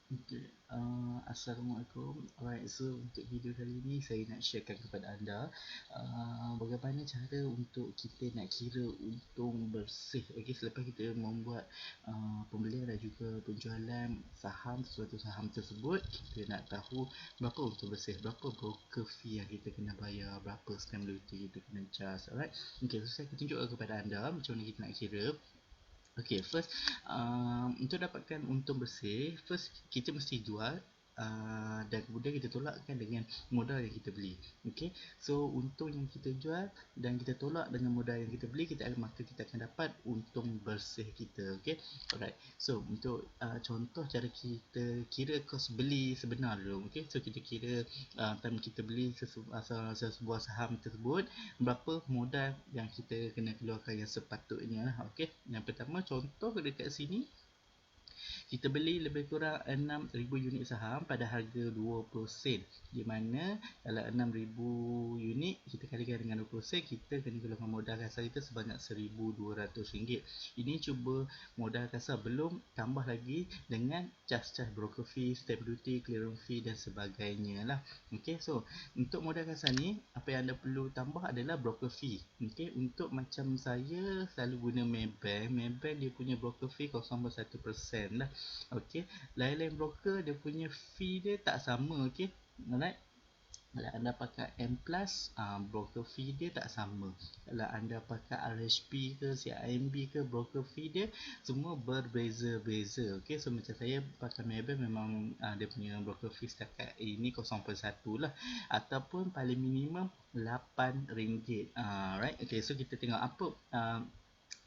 Okay. Assalamualaikum. Alright, so untuk video kali ini saya nak sharekan kepada anda bagaimana cara untuk kita nak kira untung bersih. Okay, selepas kita membuat pembelian dan juga penjualan suatu saham tersebut, kita nak tahu berapa untung bersih, berapa broker fee yang kita kena bayar, berapa stamp duty kita kena charge. Alright. Okay, so saya akan tunjukkan kepada anda macam mana kita nak kira. Okay, first untuk dapatkan untung bersih, first kita mesti jual dan kemudian kita tolakkan dengan modal yang kita beli. Okay, so untung yang kita jual dan kita tolak dengan modal yang kita beli, maka kita akan dapat untung bersih kita. Okay, alright. So untuk contoh cara kita kira kos beli sebenar dulu. Okay, so kita kira time kita beli sebuah saham tersebut, berapa modal yang kita kena keluarkan yang sepatutnya lah. Okey, yang pertama contoh dekat sini kita beli lebih kurang 6,000 unit saham pada harga 20 sen, di mana kalau 6,000 unit kita kalikan dengan 20 sen, kita kena keluarkan modal kasar kita sebanyak RM1,200. Ini cuba modal kasar, belum tambah lagi dengan cas-cas broker fee, stamp duty, clearance fee dan sebagainya lah. Okay, so untuk modal kasar ni, apa yang anda perlu tambah adalah broker fee. Okay, untuk macam saya selalu guna Maybank. Maybank dia punya broker fee 0.1% lah. Okay, lain-lain broker dia punya fee dia tak sama. Okay, alright. Kalau anda pakai M+, broker fee dia tak sama. Kalau anda pakai RHP ke, CIMB ke, broker fee dia semua berbeza-beza. Okay, so macam saya pakai Maybank memang dia punya broker fee setakat ini 0.1 lah, ataupun paling minimum RM8. Right, okay, so kita tengok apa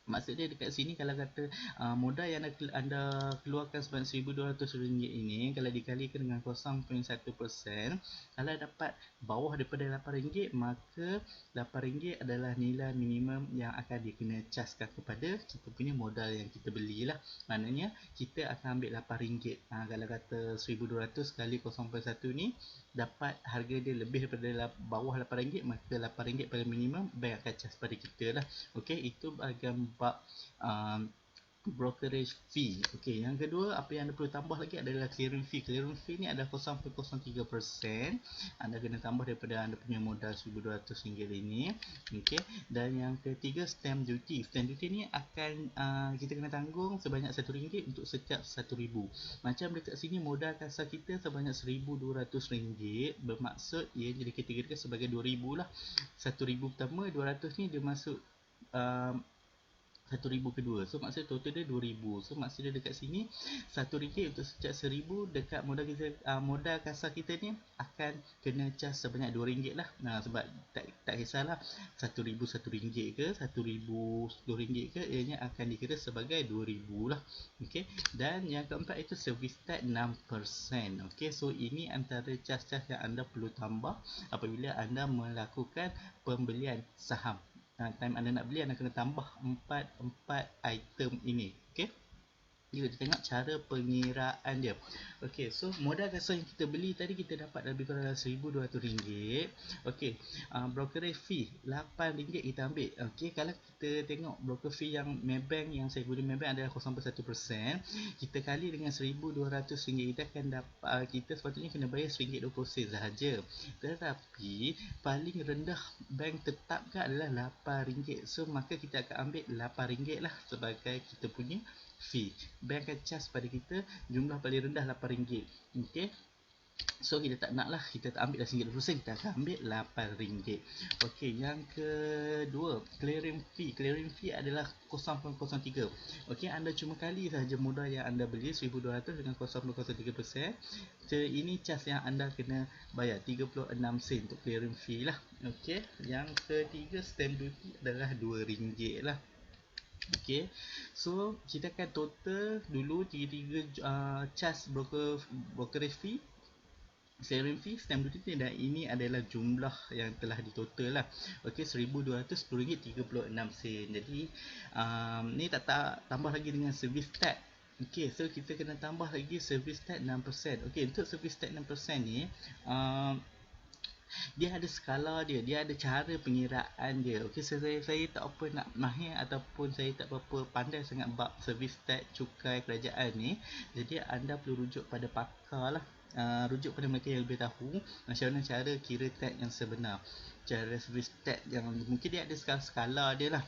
maksud dia dekat sini. Kalau kata modal yang anda keluarkan sebanyak RM1,200 ini, kalau dikalikan dengan 0.1%, kalau dapat bawah daripada RM8, maka RM8 adalah nilai minimum yang akan dikena chargekan kepada kita punya modal yang kita belilah. Maknanya kita akan ambil RM8. Kalau kata 1,200 kali 0.1 ni dapat harga dia lebih daripada bawah RM8, maka RM8 paling minimum bank akan charge pada kita lah. Okey, itu bahagian bab brokerage fee. Okey, yang kedua apa yang anda perlu tambah lagi adalah clearing fee. Clearing fee ni adalah 0.03%. Anda kena tambah daripada anda punya modal RM1,200 ini. Okey, dan yang ketiga stamp duty. Stamp duty ni akan kita kena tanggung sebanyak RM1 untuk setiap 1,000. Macam dekat sini modal kasar kita sebanyak RM1,200, bermaksud ia jadi dikategorikan sebagai 2,000 lah. 1,000 pertama, 200 ni dia masuk 1,000 kedua. So maksud total dia 2,000. So maksud dia dekat sini RM1 untuk setiap 1,000 dekat modal kita, modal kasar kita ni akan kena charge sebanyak RM2 lah. Sebab tak kisahlah RM1,000 RM1 ke, RM1,000 RM10 ke, ianya akan dikira sebagai 2,000 lah. Okey. Dan yang keempat itu service tax 6%. Okey, so ini antara charge-charge yang anda perlu tambah apabila anda melakukan pembelian saham. Time anda nak beli, anda kena tambah 4 item ini. Okey, kita tengok cara pengiraan dia. Okey, so modal kasar yang kita beli tadi kita dapat lebih kurang RM1,200. Okey, brokerage fee RM8 kita ambil. Okey, kalau kita tengok broker fee yang Maybank, yang saya guna Maybank adalah 0.1%, kita kali dengan RM1,200, kita akan dapat, kita sepatutnya kena bayar RM1.20 sahaja. Tetapi paling rendah bank tetapkan adalah RM8. So maka kita akan ambil RM8 lah sebagai kita punya fee. Bank akan charge pada kita jumlah paling rendah RM8. Okey, so kita tak nak lah, kita tak ambil RM1.20, kita akan ambil RM8. Okey, yang kedua clearing fee. Clearing fee adalah 0.03. Okey, anda cuma kali sahaja modal yang anda beli RM1,200 dengan 0.03%. So ini charge yang anda kena bayar 36 sen untuk clearing fee lah. Okey, yang ketiga stamp duty adalah RM2 lah. Okay, so kita akan total dulu tiga-tiga charge brokerage fee, clearing fee, stamp duty, dan ini adalah jumlah yang telah ditotal lah. Okey, RM1,210.36. Jadi ni tak tambah lagi dengan service tax. Okey, so kita kena tambah lagi service tax 6%. Okey, untuk service tax 6% ni Dia ada skala dia, dia ada cara pengiraan dia. Okey, saya tak apa nak mahir ataupun saya tak berapa pandai sangat bab servis tax cukai kerajaan ni. Jadi anda perlu rujuk pada pakar lah. Rujuk pada mereka yang lebih tahu macam mana cara kira tax yang sebenar. Cara servis tax yang mungkin dia ada skala dia lah.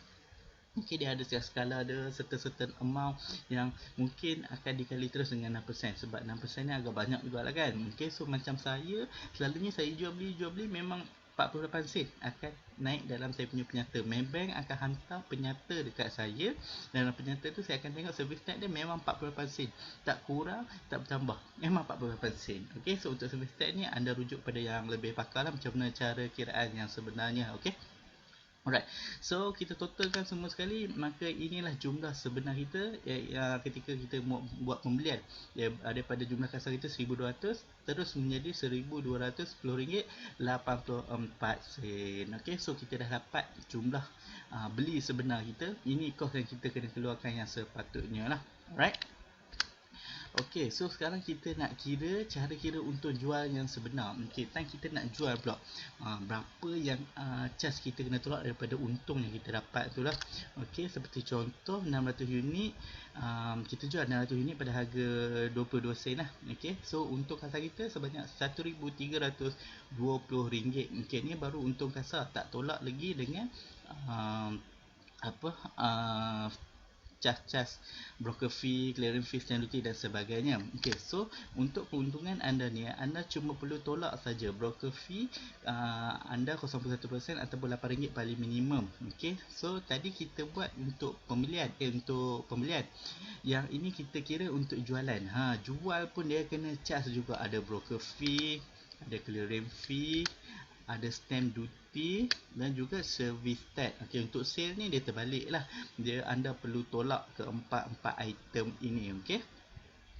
Mungkin dia ada skala ada certain amount yang mungkin akan dikali terus dengan 6%, sebab 6% ni agak banyak juga lah kan. Okay, so macam saya selalunya saya jual beli memang 48 sen akan naik dalam saya punya penyata. Maybank akan hantar penyata dekat saya, dalam penyata tu saya akan tengok service tax dia memang 48 sen, tak kurang tak bertambah, memang 48 sen. Okay, so untuk service tax ni anda rujuk pada yang lebih pakar lah macam mana cara kiraan yang sebenarnya. Okay, alright, so kita totalkan semua sekali, maka inilah jumlah sebenar kita ketika kita buat pembelian daripada jumlah kasar kita 1,200 terus menjadi RM1,210.84. Okay, so kita dah dapat jumlah beli sebenar kita. Ini kos yang kita kena keluarkan yang sepatutnya lah. Alright. Okey, so sekarang kita nak kira cara kira untung jual yang sebenar. Okey, time kita nak jual pula, berapa yang charge kita kena tolak daripada untung yang kita dapat tu lah. Okey, seperti contoh 600 unit, kita jual 600 unit pada harga 22 sen lah. Okey, so untung kasar kita sebanyak RM1,320. Okey, ni baru untung kasar, tak tolak lagi dengan charge broker fee, clearing fee, stamp duty dan sebagainya. Okey, so untuk keuntungan anda ni, anda cuma perlu tolak saja broker fee anda 0.1% ataupun RM8 paling minimum. Okey, so tadi kita buat untuk pembelian, untuk pembelian. Yang ini kita kira untuk jualan. Jual pun dia kena charge juga, ada broker fee, ada clearing fee, ada stamp duty dan juga service tax. Okey, untuk sale ni dia terbalik lah. Dia anda perlu tolak ke empat item ini. Okey.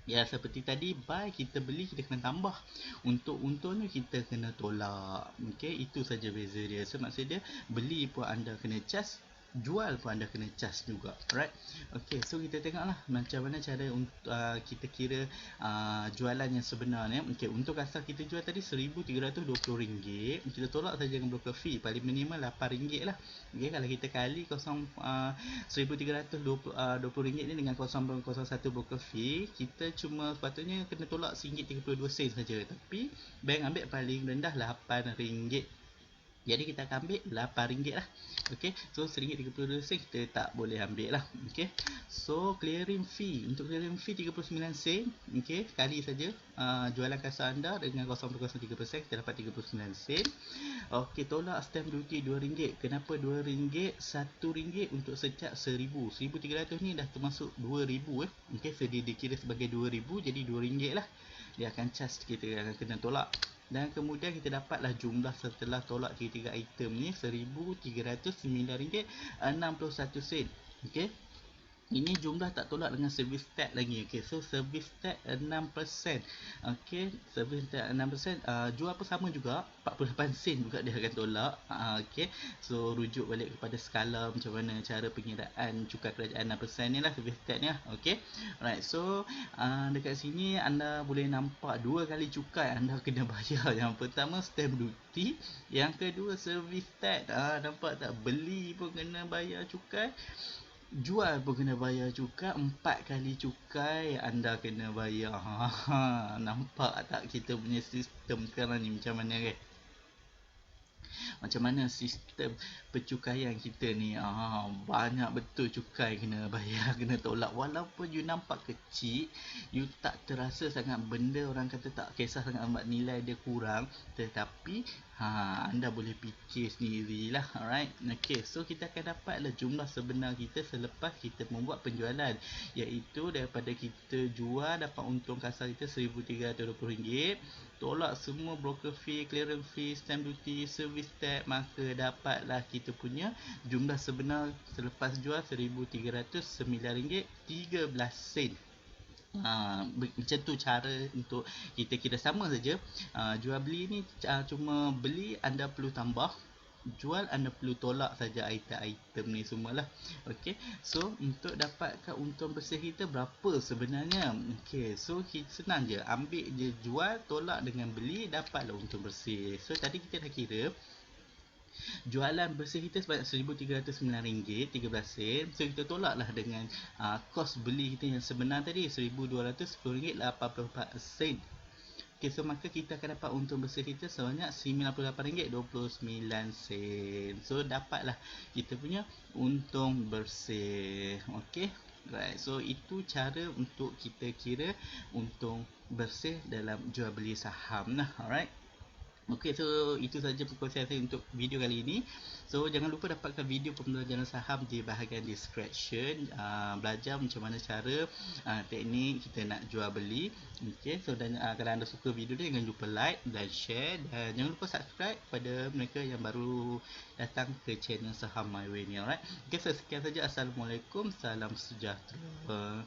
Ya, seperti tadi buy kita beli kita kena tambah. Untuk untung ni kita kena tolak. Okey, itu saja beza dia. So maksud dia beli pun anda kena charge, jual pun anda kena charge juga. Alright. Okay, so kita tengoklah macam mana cara kita kira jualan yang sebenar ni. Okay, untuk kasar kita jual tadi RM1,320. Kita tolak saja dengan broker fee, paling minimal RM8 lah. Okay, kalau kita kali RM1,320 ni dengan 0.01 broker fee, kita cuma sepatutnya kena tolak RM1.32 saja. Tapi bank ambil paling rendah RM8. Jadi kita akan ambil RM8 lah. Okey, so RM1.32 kita tak boleh ambil lah. Okey, so clearing fee, untuk clearing fee 39 sen. Okey, kali saja jualan kasar anda dengan 0.03%, kita dapat 39 sen. Okey, tolak stamp duty RM2. Kenapa RM2? RM1 untuk setiap 1,000. 1,300 ni dah termasuk 2,000 Okey, so dia dikira sebagai 2,000, jadi RM2 lah. Dia akan charge, kita akan kena tolak. Dan kemudian kita dapatlah jumlah setelah tolak tiga-tiga item ni RM1,309.61. Okey, ini jumlah tak tolak dengan service tax lagi. Okey, so service tax 6%. Okey, service tax 6%, jual pun sama juga, 48 sen juga dia akan tolak. Okey, so rujuk balik kepada skala macam mana cara pengiraan cukai kerajaan 6% ni lah, service tax ni lah. Okey, alright, so dekat sini anda boleh nampak dua kali cukai anda kena bayar. Yang pertama stamp duty, yang kedua service tax. Nampak tak, beli pun kena bayar cukai, jual pun kena bayar cukai, 4 kali cukai anda kena bayar. Nampak tak kita punya sistem sekarang ni macam mana kan? Macam mana sistem pencukaian kita ni, banyak betul cukai kena bayar, kena tolak. Walaupun you nampak kecil, you tak terasa sangat benda, orang kata tak kisah sangat nilai dia kurang, tetapi anda boleh fikir sendirilah. Alright. Okay, so kita akan dapatlah jumlah sebenar kita selepas kita membuat penjualan, iaitu daripada kita jual dapat untung kasar kita RM1,320, tolak semua broker fee, clearance fee, stamp duty, service tax, maka dapatlah kita punya jumlah sebenar selepas jual RM1,309.13. Macam tu cara untuk kita kira. Sama saja, jual beli ni cuma beli anda perlu tambah, jual, anda perlu tolak saja item-item ni semualah. Okey, so untuk dapatkan untung bersih kita berapa sebenarnya? Okey, so senang je, ambil je jual, tolak dengan beli, dapatlah untung bersih. So tadi kita dah kira jualan bersih kita sebanyak RM1,309 13 sen. So kita tolaklah dengan kos beli kita yang sebenar tadi RM1,210.84 Okay, so maka kita akan dapat untung bersih kita sebanyak RM98.29. So dapatlah kita punya untung bersih. Okay, right. So itu cara untuk kita kira untung bersih dalam jual beli saham lah. Alright. Okay, so itu saja perkongsian saya untuk video kali ini. So jangan lupa dapatkan video pembelajaran saham di bahagian description. Belajar macam mana cara teknik kita nak jual beli. Okay, so dan kalau anda suka video ni, jangan lupa like dan share, dan jangan lupa subscribe pada mereka yang baru datang ke channel Saham My Way ni. Alright. Okay, so sekian saja. Assalamualaikum, salam sejahtera.